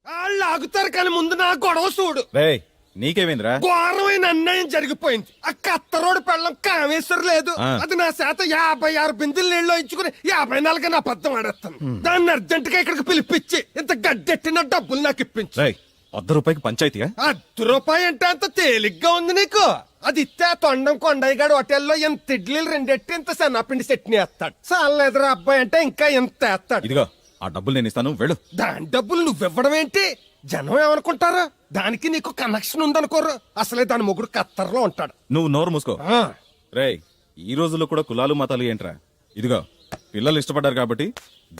వాళ్ళు ఆగుతారు కానీ ముందు నా గొడవ చూడు. రేయ్, నీకేమైందిరా? ఘోరమైన అన్యాయం జరిగిపోయింది. ఆ కత్తరోడు పెళ్ళం కామేశ్వరం లేదు. అది నా చేత 56 బిందులు నీళ్ళు ఇచ్చుకుని 54 నా అబద్ధం ఆడేస్తాను. దాన్ని అర్జెంట్ గా ఇక్కడికి పిలిపించి ఇంత గడ్డెట్టిన డబ్బులు నాకు ఇప్పించు. రేయ్, ₹100 పంచాయతీయా? ₹1 అంటే అంత తేలిగ్గా ఉంది నీకు? అది ఇస్తే తొండం కొండయ్యగాడు హోటల్లో ఎంత ఇడ్లీలు 2 ఇంత సన్నపిండి చట్నీ వేస్తాడు. చాలా ఎదురు అబ్బాయి అంటే ఇంకా ఎంత వేస్తాడు. ఇదిగో ఆ డబ్బులు నేను ఇస్తాను, వెళ్ళు. దాని డబ్బులు నువ్వివ్వడం ఏంటి? జనం ఏమనుకుంటారా? దానికి నీకు కనెక్షన్ ఉందనుకోరు. అసలే దాని మొగుడు కత్తర్లో ఉంటాడు. నువ్వు నోరు మూసుకో. రేయ్, ఈ రోజుల్లో కూడా కులాలు మతాలు ఏంట్రా? ఇదిగో పిల్లలు ఇష్టపడ్డారు కాబట్టి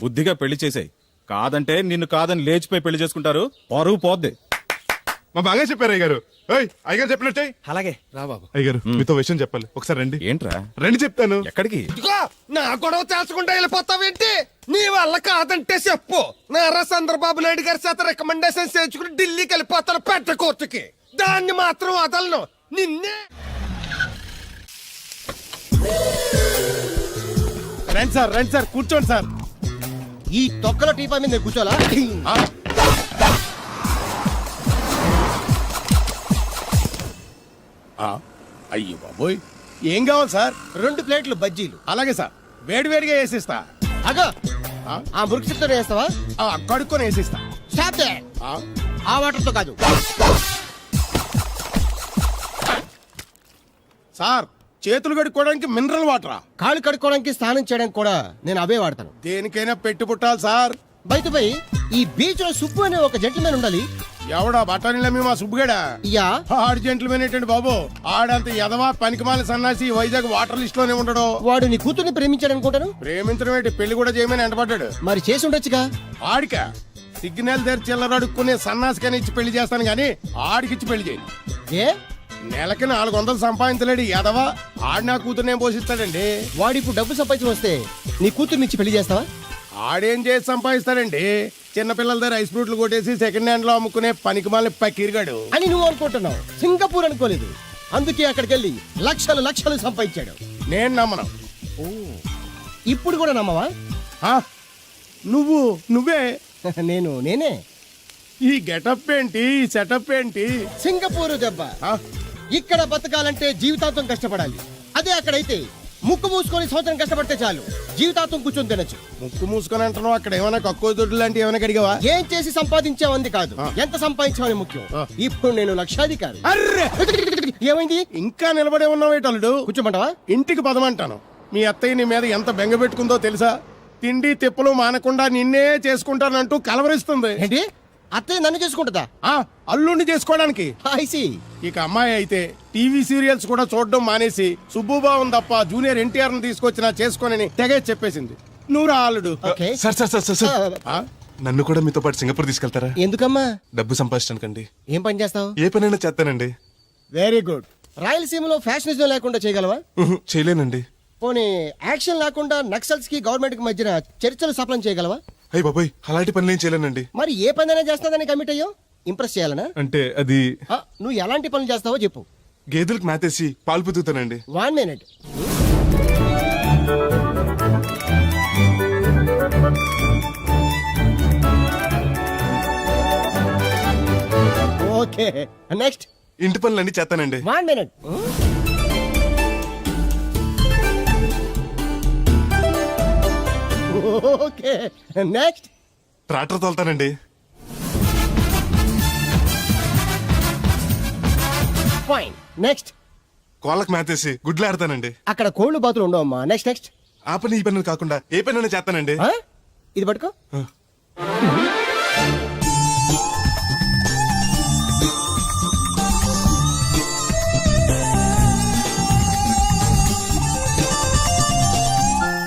బుద్ధిగా పెళ్లి చేసేయ్. కాదంటే నిన్ను కాదని లేచిపోయి పెళ్లి చేసుకుంటారు. పరువు పోద్ది. మా బాగా చెప్పారు అయ్యగారు. అయ్యగారు చెప్పినట్టే. అలాగే రా బాబు. అయ్యగారు మీతో విషయం చెప్పాలి, ఒకసారి రండి. ఏంట్రా? రండి చెప్తాను. ఎక్కడికి? ఇదిగో నా గొడవ తెలుసుకుంటా వెళ్ళిపోతావేంటి? నీ వల్ల కాదంటే చెప్పు. నారా చంద్రబాబు నాయుడు గారి చేత రికమెండేషన్ చేయించుకుని ఢిల్లీకి వెళ్ళిపోతాను పెద్ద కోర్టుకి. దాన్ని మాత్రం వదలను. నిన్నే. రండి సార్ కూర్చోండి సార్. ఈ తొక్కల టీపా మీద కూర్చోలా? అయ్యి బాబోయ్, ఏం కావాలి సార్? 2 ప్లేట్లు బజ్జీలు. అలాగే సార్, వేడివేడిగా వేసిస్తా. అగో ఆ మురికితో వేస్తావా? కడుక్కొని వేసిస్తా. స్టాప్ దే. ఆ వాటర్ తో కాదు సార్, చేతులు కడుక్కోవడానికి మినరల్ వాటరా? కాళ్ళు కడుక్కోవడానికి స్నానం చేయడానికి కూడా నేను అవే వాడతాను. దేనికైనా పెట్టి పుట్టాలి సార్. బయటపై ఈ బీచ్ లో సుబ్బు అనే ఒక జెంటిల్మెన్ ఉండాలి. ఎవడా బఠానీల మీ మా సుబ్బుగడా? యా. ఆడు జెంట్లమెన్ ఏంటండి బాబు? ఆడంత ఎదవా పనికిమాల సన్నాసి వైజాగ్ వాటర్ లిస్ట్ లోనే ఉండడు. వాడు నీ కూతుర్ని ప్రేమించాడు అనుకుంటాను. ప్రేమించడం ఏంటి, పెళ్లి కూడా చేయమని ఎంటపడ్డాడు. మరి చేసి ఉండొచ్చుగా. ఆడిక సిగ్నల్ దగ్గర చిల్లర అడుక్కునే సన్నాసికని ఇచ్చి పెళ్లి చేస్తాను గానీ ఆడికిచ్చి పెళ్లి చేయి. ఏ నెలకి 400 సంపాదించలేడు ఎదవా. ఆడి నా కూతురునేం పోషిస్తాడండి? వాడు ఇప్పుడు డబ్బు సంపాదించి వస్తే నీ కూతుర్ని ఇచ్చి పెళ్లి చేస్తావా? ఆడేం చేసి సంపాదిస్తాడండి? చిన్నపిల్లల దగ్గర ఐస్ ఫ్రూట్లు కొట్టేసి సెకండ్ హ్యాండ్ లో అమ్ముకునే పనికిమాల పకీర్గాడు అని నువ్వు అనుకుంటున్నావు. సింగపూర్ అనుకోలేదు. అందుకే అక్కడికి వెళ్ళి లక్షలు సంపాదించాడు. నేను నమ్మను. ఇప్పుడు కూడా నమ్మవా? నువ్వే నేనే. ఈ గెటప్ ఏంటి, ఈ సెటప్ ఏంటి? సింగపూర్ దెబ్బ. ఇక్కడ బతకాలంటే జీవితాంతం కష్టపడాలి. అదే అక్కడైతే ముక్కు మూసుకొని సంవత్సరం కష్టపడితే చాలు, జీవితాంతం కూర్చొని తినచ్చు. ముక్కు మూసుకొని అంటున్నావు, అక్కడ ఏమైనా కక్కువ దొడ్డు లాంటి ఏమైనా కడిగావా? ఏం చేసి సంపాదించావంది కాదు, ఎంత సంపాదించావని ముఖ్యం. ఇప్పుడు నేను లక్షాధికారి. అర్రే, ఏమైంది? ఇంకా నిలబడే ఉన్నావు ఏటల్లుడు? కూర్చోమంటావా? ఇంటికి పదమంటాను. మీ అత్తయ్య నీ మీద ఎంత బెంగ పెట్టుకుందో తెలుసా? తిండి తిప్పలు మానకుండా నిన్నే చేసుకుంటానంటూ కలవరిస్తుంది. ఏంటి అత్తయ్య నన్ను చేసుకుంటుందా? అల్లుడిని చేసుకోవడానికి. ఐసి. ఇక అమ్మాయి అయితే టీవీ సీరియల్స్ కూడా చూడడం మానేసి సుబ్బుబాబు తప్ప జూనియర్ ఎన్టీఆర్ ని తీసుకొచ్చినా చేసుకోనని తెగే చెప్పేసింది. నువ్వు రా అల్లుడు. ఓకే. సార్ నన్ను కూడా మీతో పాటు సింగపూర్ తీసుకెళ్తారా? ఎందుకమ్మా? డబ్బు సంపాదించడానికండి. ఏం పని చేస్తావు? ఏ పనైనా చేస్తానండి. Very good. రాయలసీమలో ఫ్యాషనిజం లేకుండా చేయగలవా? చేయలేనండి. పోనీ యాక్షన్ లేకుండా నక్సల్స్ కి గవర్నమెంట్ కి మధ్యన చర్చలు సఫలం చేయగలవా? అయ్యి బాబాయ్ అలాంటి పనులు ఏం చేయలేనండి. మరి ఏ పనైనా చేస్తాదని కమిట్ అయ్యో? ఇంప్రెస్ చేయాలనా? అంటే అది నువ్వు ఎలాంటి పనులు చేస్తావో చెప్పు. గేదెలకు మేతేసి పాలు పుదుగుతానండి. 1 minute. Okay, next. ఇంటి పనులన్నీ చేస్తానండి. 1 minute. Okay, next. ట్రాక్టర్ తోలుతానండి. Fine, next. కోళ్ళకు మేతేసి గుడ్లు ఆడతానండి. అక్కడ కోళ్ళు బాతులు ఉండవమ్మా. Next next. ఆ పని ఈ పనులు కాకుండా ఏ పనైనా చేస్తానండి. ఇది పట్టుకో.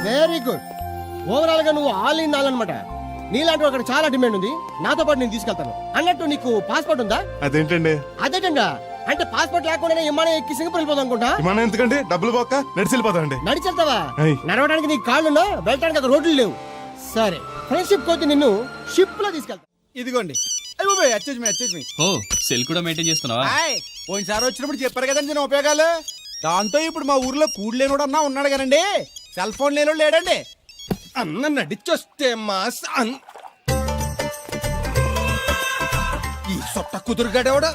Very good. ఓవరాల్ గా నువ్వు ఆల్ ఇన్ ఆల్ అనమాట. నీలాంటి అక్కడ చాలా డిమాండ్ ఉంది. నాతో పాటు నేను తీసుకెళ్తాను. అన్నట్టు నీకు పాస్పోర్ట్ ఉందా? అదేంటండి? అదేటండా అంటే పాస్పోర్ట్ లేకుండానే విమానం ఎక్కి సింగపూర్ వెళ్ళిపోదాం అనుకుంటా. విమానం ఎందుకండి? డబ్బులు పోక నడిచి వెళ్ళిపోతానండి. నడిచి వెళ్తావా? అయ్. నడవడానికి నీకు కాళ్ళున్నా, వెళ్ళడానికి అక్కడ రోడ్లు లేవు. సరే, ఫ్రెండ్షిప్ కొద్ది నిన్ను షిప్ లో తీసుకెళ్తా. ఇదిగోండి. అచ్చేజ్ మీ ఓ సెల్ కూడా మెయింటైన్ చేస్తున్నావా? పోయినసారి వచ్చినప్పుడు చెప్పారు కదండి నేను ఉపయోగాలు. దాంతో ఇప్పుడు మా ఊర్లో కూడలేనోడు అన్నా ఉన్నాడు కదండి. సెల్ ఫోన్ లేనోడు లేడండి. అన్న నడిచొస్తే మాస్ ఈ సొట్ట కుదురుగాడేవాడు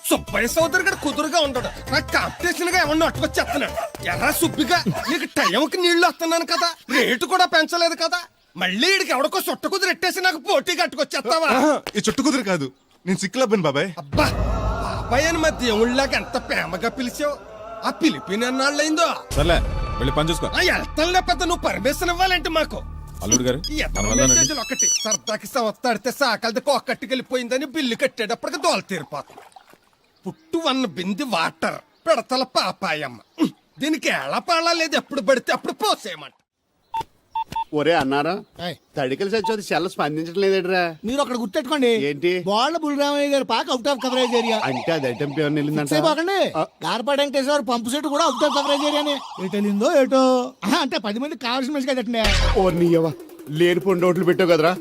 సుబ్బయ్య సోదరు గడు కుదురుగా ఉండడు. నాకు కాంపిటీషన్ గా ఏమన్నా అట్టుకొచ్చేస్తున్నాడు. ఎర్రా సుబ్బిగా నీకు టైంకి నీళ్లు వస్తున్నాను కదా, రేటు కూడా పెంచలేదు కదా, మళ్ళీ ఇడికి ఎవడికో సొట్ట కుదురు ఎట్టేసి నాకు పోటీ కట్టుకొచ్చేస్తావా? ఈ చుట్టు కుదురు కాదు, నేను సిక్కులబ్బాను బాబాయ్. అబ్బా, బాబాయ్ అని మా దేవుళ్ళకి ఎంత ప్రేమగా పిలిచావు. ఆ పిలిపిన ఎన్నాళ్ళైందో. సర్లే వెళ్ళి పని చూసుకో. వెళ్తానులే పెద్ద, నువ్వు పర్మిషన్ ఇవ్వాలంటే మాకు. అల్లుడు గారు ఈ ఎత్తన మెసేజ్లు ఒకటి సరదాకి సంవత్సరాడితే సాకలది కొక్కట్టుకెళ్ళిపోయిందని బిల్లు కట్టేటప్పటికి దోల తీరిపోతుంది. పుట్టు 1 బింది వాటర్ పిడతల పాపాయమ్మ. దీనికి ఎలా పాడా లేదు, ఎప్పుడు పడితే అప్పుడు పోసేయమంట. ఒరే అన్నారా, తడికలు చచ్చి సెల్ స్పందించడం లేదేట్రా? మీరు అక్కడ గుర్తెట్టుకోండి. ఏంటి? బాళ్ళ బుల్రామయ్య గారి పాక అవుట్ ఆఫ్ కవరేజ్ ఏరియా. అంటే అది ఐటమ్ పేరు వెళ్ళిందంటే గార్పాడు వెంకటేశ్వర పంపు సెట్ కూడా అవుట్ ఆఫ్ కవరేజ్ ఏరియానే. ఎటు వెళ్ళిందో ఏటో. అంటే 10 మంది కావాల్సిన మనిషి కదండి. ఓ నీయవ్వ, లేని పొండి రోడ్లు పెట్టావు కదరా.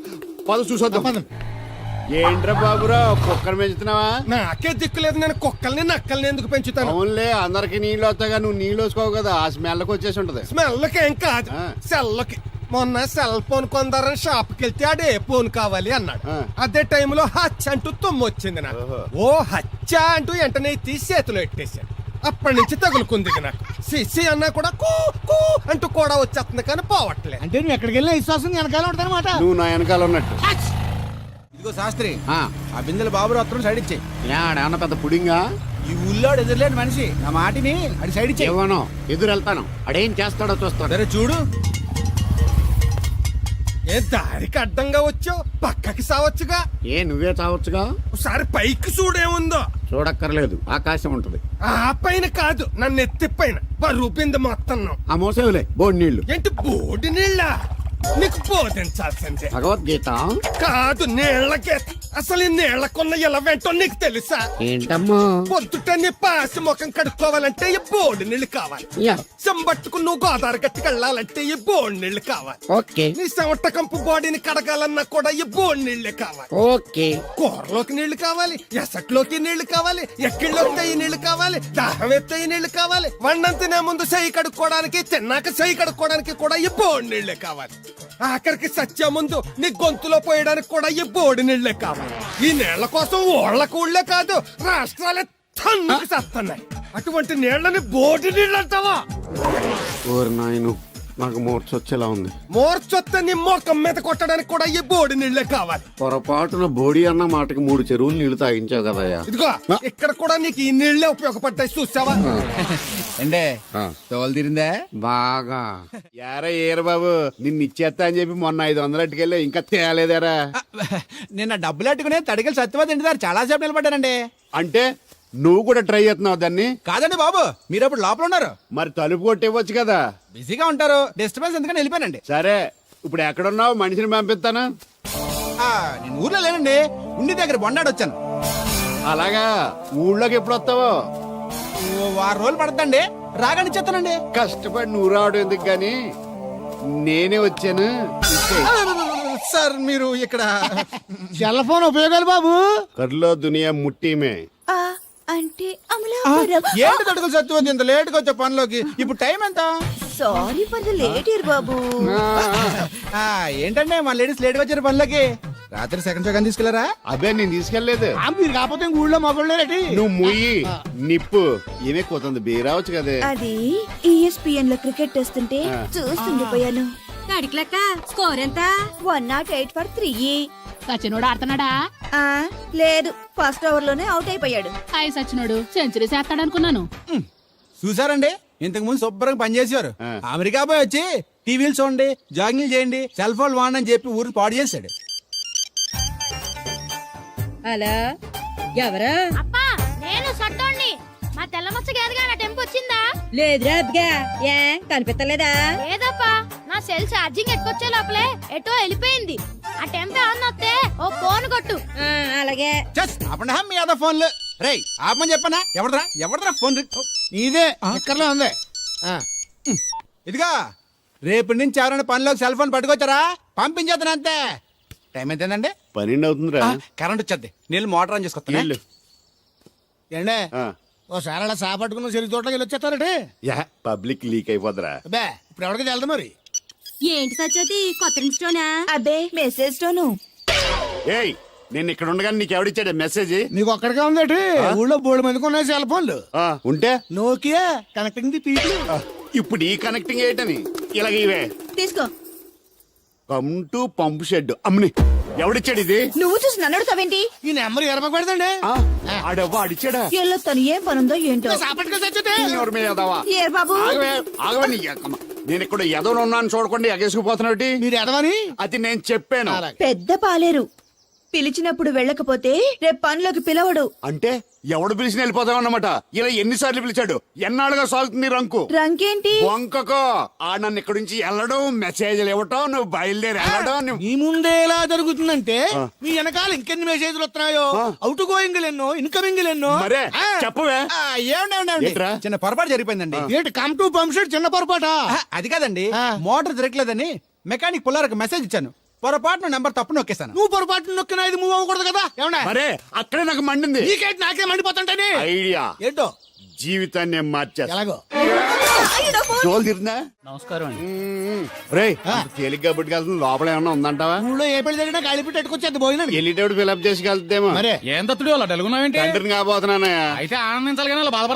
పద చూసొద్దాం. ఏంట్రా బాబురా, కుక్కర్ పెంచుతున్నావా? నాకే దిక్కులేదు, నేను కుక్కల్ని నక్కల్ని ఎందుకు పెంచుతాను? అవునులే, అందరికి నీళ్ళు వస్తాగా నువ్వు నీళ్ళు వేసుకోవు కదా, ఆ స్మెల్కి వచ్చేసి ఉంటది. స్మెల్కి ఏం కాదు, సెల్లకి. మొన్న సెల్ ఫోన్ కొందరని షాప్కి వెళ్తే ఆడే ఫోన్ కావాలి అన్నాడు. అదే టైంలో హచ్చ అంటూ తుమ్ము వచ్చింది నాకు. ఓ హచ్చ అంటూ వెంటనే తీసి చేతిలో ఎట్టేశాను. అప్పటి నుంచి తగులుకుంది నాకు. సిసి అన్నా కూడా కూ కూ అంటూ కూడా వచ్చేస్తుంది కానీ పోవట్లేదు. అంటే నువ్వు ఎక్కడికి వెళ్ళినా విశ్వాసం వెనకాల ఉంటానమాట. నువ్వు నా వెనకాల ఉన్నట్టు. ఇదిగో శాస్త్రి, ఆ బిందెలు బాబు అత్తరు సైడ్ ఇచ్చే. ఏమన్నా పెద్ద పుడింగా? ఈ ఊళ్ళో ఎదురులేని మనిషి నా మాటిని అది సైడ్ ఇచ్చే. ఇవ్వను, ఎదురు వెళ్తాను. అడేం చేస్తాడో చూస్తాడు. సరే చూడు. ఏ దారికి అడ్డంగా వచ్చావు, పక్కకి సావచ్చుగా. ఏ నువ్వే చావచ్చుగా. ఒకసారి పైకి చూడేముందో. చూడక్కర్లేదు, ఆకాశం ఉంటది. ఆ పైన కాదు, నన్ను ఎత్తి పైన రూపింది మొత్తం. ఆ మోసేవులే బోడి నీళ్లు. ఏంటి బోడి నీళ్ళ? నీకు బోధించాల్సిందే. భగవద్గీత కాదు, నీళ్ళకే. అసలు ఈ నీళ్ళకున్న ఇలా వెంటో నీకు తెలుసా? ఏంటమ్మా? పొద్దుట నీ పాసి ముఖం కడుక్కోవాలంటే ఈ బోడి నీళ్లు కావాలి. చెంబట్టుకు నువ్వు గోదావరి గట్టుకు వెళ్ళాలంటే ఈ బోడి నీళ్లు కావాలి. ఓకే. నీ చెమట కంపు బాడీని కడగాలన్నా కూడా ఈ బోడి నీళ్లే కావాలి. ఓకే. కూరలోకి నీళ్లు కావాలి, ఎసట్లోకి నీళ్లు కావాలి, ఎక్కిళ్ళలోకి తెయ్యి నీళ్లు కావాలి, దాహం ఎత్తయి నీళ్లు కావాలి. వండం తినే ముందు చెయ్యి కడుక్కోవడానికి, తిన్నాక చెయ్యి కడుక్కోవడానికి కూడా ఈ బోడి నీళ్లే కావాలి. ఆఖరికి సత్య ముందు నీ గొంతులో పోయడానికి కూడా ఈ బోడి నీళ్లే కావాలి. ఈ నీళ్ల కోసం ఓళ్లకు ఊళ్ళే కాదు, రాష్ట్రాలే తన్నుకు చేస్తున్నాయి. అటువంటి నీళ్లని బోడి నీళ్ళు అంటావా? ఓరి నాయను, నాకు మూర్చ వచ్చేలా ఉంది. మోర్చొత్తే నీ మొఖం మీద కొట్టడానికి కూడా ఈ బోడి నీళ్లే కావాలి. పొరపాటున బోడి అన్న మాటకి 3 చెరువులు నీళ్లు తాగించావు కదయ్యా. ఇదిగో ఇక్కడ కూడా నీకు ఈ నీళ్లే ఉపయోగపడ్డాయి చూసావా? అంటే తోలు తీరిందా? బాగా యారా ఏరు బాబు, నిన్ను ఇచ్చేస్తా అని చెప్పి మొన్న 500 అట్టుకెళ్ళి ఇంకా తేలేదారా? నిన్న డబ్బులు అట్టుకునే తడికలు సత్యవతి ఇంటి దగ్గర చాలా సేపు నిలబడ్డానండి. అంటే నువ్వు కూడా ట్రై చేస్తున్నావు దాన్ని? కాదండి బాబు, మీరు అప్పుడు లోపల ఉన్నారు. మరి తలుపు కొట్టివ్వచ్చు కదా. బిజీగా ఉంటారు, డిస్టర్బెన్స్ ఎందుకని వెళ్ళిపోయానండి. సరే ఇప్పుడు ఎక్కడున్నావు? మనిషిని పంపిస్తాను. నేను ఊర్లో లేనండి, ఉండి దగ్గర బొండాడు వచ్చాను. అలాగా, ఊళ్ళోకి ఎప్పుడు వస్తావో? 6 రోజులు పడుతుందండి, రాగానే చెప్తానండి. కష్టపడి నువ్వు రావడం ఎందుకు గాని నేనే వచ్చాను. సార్ మీరు ఇక్కడ సెల్ ఫోన్ ఉపయోగాలు బాబు. కర్లో దునియా ముట్టిమే. అంటే ఏంటి తడుకులు సత్యవతి ఇంత లేట్ గా వచ్చే పనిలోకి? ఇప్పుడు టైం ఎంత? Sorry for the late year బాబు. ఏంటంటే మా లేడీస్ లేట్ గా వచ్చారు పనిలోకి. రాత్రి సెకండ్ షో కానీ తీసుకెళ్లారా? అదే నేను తీసుకెళ్లేదు. మీరు కాకపోతే ఇంక ఊళ్ళో మగోళ్ళేటి. నువ్వు ముయ్యి నిప్పు ఏమే కోతుంది బీరావచ్చు కదే. అది ESPN లో క్రికెట్ టెస్తుంటే చూస్తుండిపోయాను. అడిగలక్క స్కోర్ ఎంత? 108 for 3. సచినోడు ఆడుతున్నాడా? లేదు, ఫస్ట్ ఓవర్ లోనే అవుట్ అయిపోయాడు. హాయ్ సచినోడు సెంచరీ చేస్తాడనుకున్నాను. చూసారండి, ఇంతకు ముందు శుభ్రంగా పనిచేసేవారు. అమెరికా పోయి వచ్చి టీవీలు చూడండి, జాగింగ్ చేయండి, సెల్ ఫోన్ వాడని చెప్పి ఊరు పాడు చేశాడు. అలా ఎవరా? అప్పా నేను సట్టోణ్ణి. మా తెల్ల మచ్చ గేదగా నా టెంపు వచ్చిందా? లేదురా అబ్బగా, ఏ కనిపెట్టలేదా? లేదప్పా, నా సెల్ ఛార్జింగ్ ఎక్కువచ్చే లోపలే ఎటో వెళ్ళిపోయింది. ఆ టెంపే అన్నొస్తే ఓ ఫోన్ కొట్టు. అలాగే. అప్పుడు మీ అదా ఫోన్లు రేయ్ ఆపమని చెప్పనా? ఎవడరా ఫోన్? ఇదే ఎక్కర్లో ఉంది. ఇదిగా రేపటి నుంచి ఎవరైనా పనిలోకి సెల్ ఫోన్ పట్టుకొచ్చారా పంపించేస్తాను అంతే. టైం ఎంతేందండి? 12 అవుతుందిరా. కరెంట్ వచ్చేది, నీళ్ళు మోటార్ ఆన్ చేసుకొస్తాను. ఏండే ఓసారి అలా సాపట్టుకున్న చెరుకు తోటలోకి వెళ్ళి వచ్చేస్తారటే. యా పబ్లిక్ లీక్ అయిపోద్రా. అబ్బే ఇప్పుడు ఎవరికి వెళ్దాం మరి. ఏంటి సత్యవతి, కొత్త ఇన్స్టోనా? అబ్బే మెసేజ్ తోను. ఏయ్ నేను ఇక్కడ ఉండగానే నీకు ఎవడిచ్చాడు మెసేజ్? నీకు ఒక్కడిగా ఉందేటి? ఊళ్ళో 3 మందికి ఉన్నాయి సెల్ ఫోన్లు. ఉంటే నోకియా కనెక్టింగ్ ది పీపుల్. ఇప్పుడు ఈ కనెక్టింగ్ ఏంటని ఇలాగ ఇవే. తీసుకో. Come to pump shed. అమ్మని ఎవడిచ్చాడు ఇది? నువ్వు చూసి నన్ను అడుగుతావేంటి? ఈ నెంబర్ ఎరపకూడదండి. ఆడవ్వ అడిచాడా? ఎల్లో తను ఏం పనుందో ఏంటో. సాపట్టుకు చచ్చితే ఎవరి మీద ఎదవా? ఏ బాబు ఆగవే నీ ఎక్కమ్మ. నేను ఇక్కడ ఎదవను ఉన్నాను చూడకుండా ఎగేసుకుపోతున్నాడు. మీరు ఎదవని అది నేను చెప్పాను. పెద్ద పాలేరు. పిలిచినప్పుడు వెళ్ళకపోతే రేపు పనిలోకి పిలవడు. అంటే ఎవడు పిలిచిన వెళ్ళిపోతావు అన్నమాట. ఇలా ఎన్నిసార్లు పిలిచాడు? ఎన్నాళ్ళుగా సాగుతుంది రంకు. రంకేంటి? వంకకో ఆ నన్ను ఇక్కడ నుంచి వెళ్ళడం, మెసేజ్లు ఇవ్వటం, నువ్వు బయలుదేరి వెళ్ళడం. మీ ముందే ఎలా జరుగుతుందంటే మీ వెనకాల ఇంకెన్ని మెసేజ్లు వస్తున్నాయో. అవుట్ గోయింగ్ ఎన్నో, ఇన్కమింగ్ ఎన్నో. మరే చెప్పవే. ఏంటరా చిన్న పొరపాటు జరిగిపోయిందండి. ఏంటి కమ్ టు పంప్ షెడ్ చిన్న పొరపాట? అది కాదండి, మోటార్ తిరగలేదని మెకానిక్ పుల్లారకు మెసేజ్ ఇచ్చాను. పొరపాటున నెంబర్ తప్పు నొక్కేశాను. నువ్వు పొరపాటు నొక్కినా ఇది మూవ్ అవ్వకూడదు కదా. ఏమన్నా మరే అక్కడే నాకు మండింది. నీకేంటి నాకే మండిపోతుంటానే. ఐడియా ఏంటో జీవితాన్ని మార్చేస్తా. ఎలాగో జోలు తిరిగిందా? నమస్కారం అండి. రే తేలిగ్గా పుట్టుకెళ్తుంది. లోపల ఏమన్నా ఉందంటావా? ఊళ్ళో ఏ పెళ్లి జరిగినా కాలిపెట్టి ఎట్టుకొచ్చేది భోజనం. వెళ్ళేటప్పుడు ఫిలప్ చేసి వెళ్తేమో. మరే ఏం తత్తుడు అలా డెలుగున్నావేంటి? తండ్రిని కాబోతున్నానయ్యా. అయితే ఆనందించాలి కానీ అలా బాధపడ